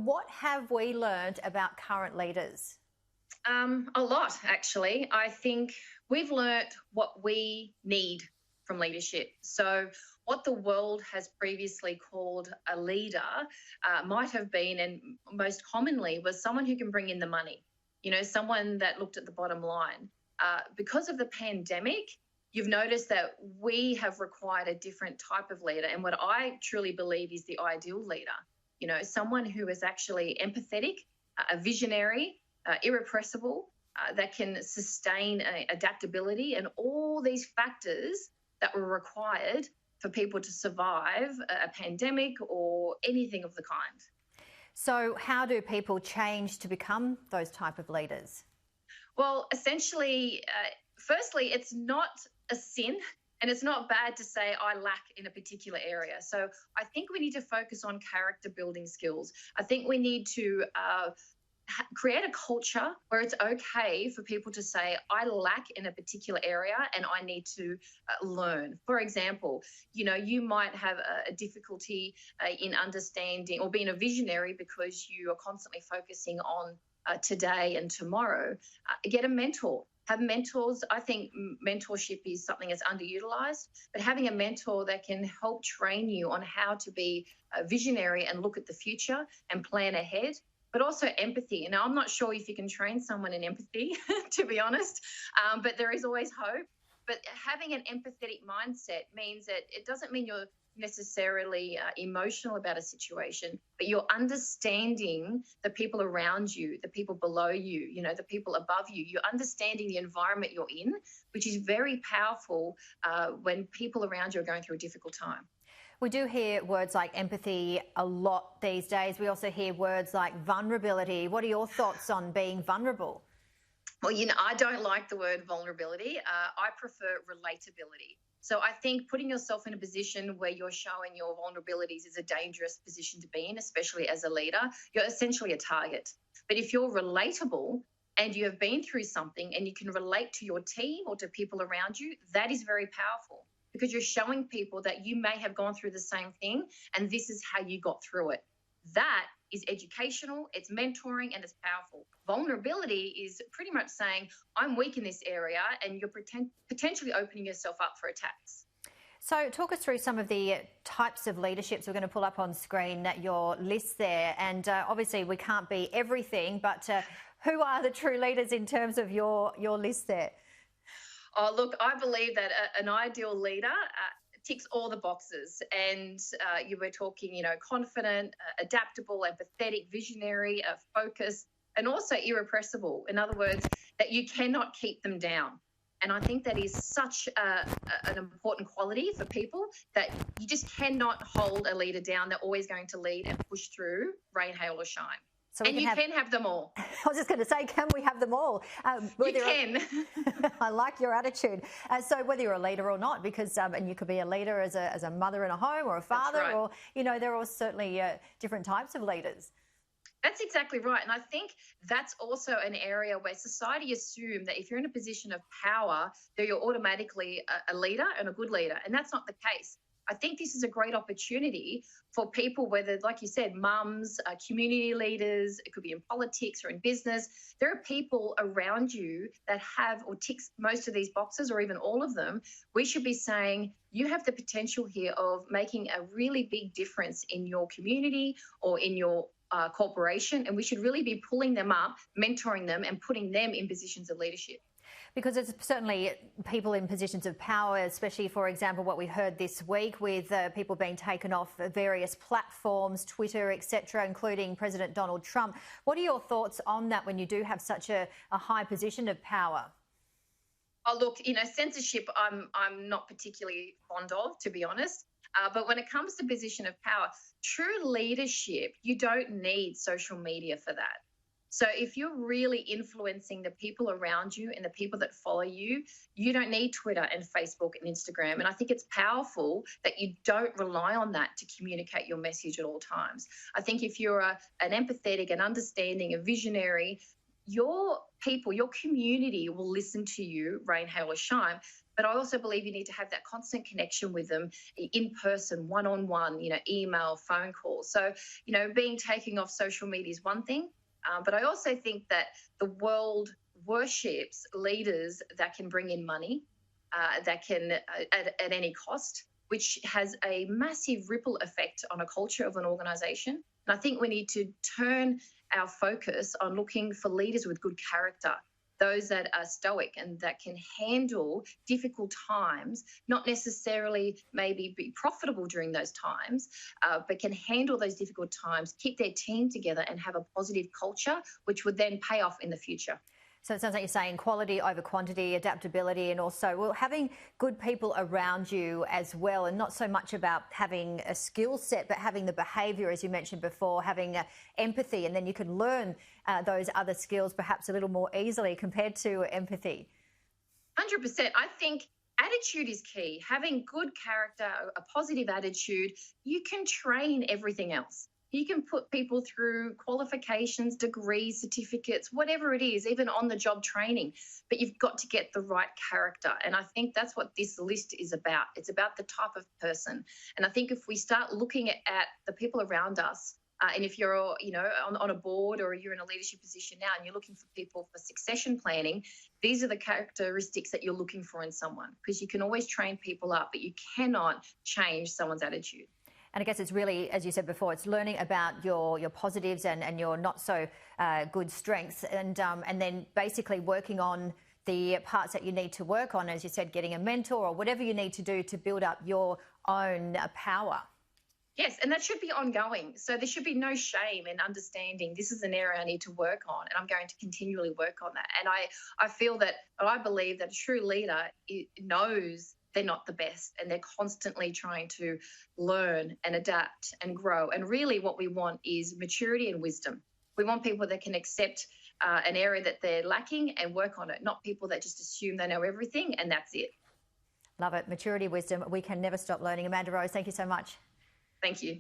what have we learned about current leaders? A lot, actually. I think we've learnt what we need from leadership. So, what the world has previously called a leader might have been, and most commonly, was someone who can bring in the money, someone that looked at the bottom line. Because of the pandemic, you've noticed that we have required a different type of leader. And what I truly believe is the ideal leader, someone who is actually empathetic, a visionary, irrepressible, that can sustain adaptability and all these factors that were required for people to survive a pandemic or anything of the kind. So how do people change to become those type of leaders? Well, essentially, firstly, it's not a sin and it's not bad to say I lack in a particular area. So I think we need to focus on character building skills. I think we need to create a culture where it's okay for people to say, I lack in a particular area and I need to learn. For example, you might have a difficulty in understanding or being a visionary because you are constantly focusing on today and tomorrow. Get a mentor. Have mentors. I think mentorship is something that's underutilized, but having a mentor that can help train you on how to be a visionary and look at the future and plan ahead. But also empathy. Now, I'm not sure if you can train someone in empathy, to be honest, but there is always hope. But having an empathetic mindset means that it doesn't mean you're necessarily emotional about a situation, but you're understanding the people around you, the people below you, the people above you. You're understanding the environment you're in, which is very powerful when people around you are going through a difficult time. We do hear words like empathy a lot these days. We also hear words like vulnerability. What are your thoughts on being vulnerable? Well, I don't like the word vulnerability. I prefer relatability. So I think putting yourself in a position where you're showing your vulnerabilities is a dangerous position to be in, especially as a leader. You're essentially a target. But if you're relatable and you have been through something and you can relate to your team or to people around you, that is very powerful, because you're showing people that you may have gone through the same thing and this is how you got through it. That is educational, it's mentoring, and it's powerful. Vulnerability is pretty much saying, I'm weak in this area, and you're potentially opening yourself up for attacks. So talk us through some of the types of leaderships. We're going to pull up on screen your list there. And obviously we can't be everything, but who are the true leaders in terms of your list there? Oh, look, I believe that an ideal leader ticks all the boxes, and you were talking, confident, adaptable, empathetic, visionary, focused, and also irrepressible. In other words, that you cannot keep them down. And I think that is such an important quality for people, that you just cannot hold a leader down. They're always going to lead and push through, rain, hail, or shine. So you can have them all. I was just going to say, can we have them all? You can. I like your attitude. So whether you're a leader or not, because and you could be a leader as a mother in a home or a father, right, or there are certainly different types of leaders. That's exactly right. And I think that's also an area where society assumes that if you're in a position of power, that you're automatically a leader and a good leader. And that's not the case. I think this is a great opportunity for people, whether, like you said, mums, community leaders, it could be in politics or in business. There are people around you that have or ticks most of these boxes, or even all of them. We should be saying, you have the potential here of making a really big difference in your community or in your corporation, and we should really be pulling them up, mentoring them, and putting them in positions of leadership. Because it's certainly people in positions of power, especially, for example, what we heard this week with people being taken off various platforms, Twitter, etc., including President Donald Trump. What are your thoughts on that when you do have such a high position of power? Oh, look, censorship I'm not particularly fond of, to be honest. But when it comes to position of power, true leadership, you don't need social media for that. So if you're really influencing the people around you and the people that follow you, you don't need Twitter and Facebook and Instagram. And I think it's powerful that you don't rely on that to communicate your message at all times. I think if you're an empathetic, an understanding, a visionary, your people, your community will listen to you, rain, hail, or shine. But I also believe you need to have that constant connection with them in person, one-on-one, email, phone calls. So, being taken off social media is one thing. But I also think that the world worships leaders that can bring in money, that can at any cost, which has a massive ripple effect on a culture of an organisation. And I think we need to turn our focus on looking for leaders with good character, those that are stoic and that can handle difficult times, not necessarily maybe be profitable during those times, but can handle those difficult times, keep their team together and have a positive culture, which would then pay off in the future. So it sounds like you're saying quality over quantity, adaptability, and also having good people around you as well, and not so much about having a skill set, but having the behaviour, as you mentioned before, having empathy, and then you can learn those other skills perhaps a little more easily compared to empathy. 100%. I think attitude is key. Having good character, a positive attitude, you can train everything else. You can put people through qualifications, degrees, certificates, whatever it is, even on-the-job training. But you've got to get the right character. And I think that's what this list is about. It's about the type of person. And I think if we start looking at the people around us, and if you're, on a board or you're in a leadership position now and you're looking for people for succession planning, these are the characteristics that you're looking for in someone, because you can always train people up, but you cannot change someone's attitude. And I guess it's really, as you said before, it's learning about your positives and your not so good strengths, and then basically working on the parts that you need to work on, as you said, getting a mentor or whatever you need to do to build up your own power. Yes, and that should be ongoing. So there should be no shame in understanding this is an area I need to work on, and I'm going to continually work on that. And I feel that, or I believe that a true leader knows they're not the best, and they're constantly trying to learn and adapt and grow. And really what we want is maturity and wisdom. We want people that can accept an area that they're lacking and work on it, not people that just assume they know everything and that's it. Love it. Maturity, wisdom. We can never stop learning. Amanda Rose, thank you so much. Thank you.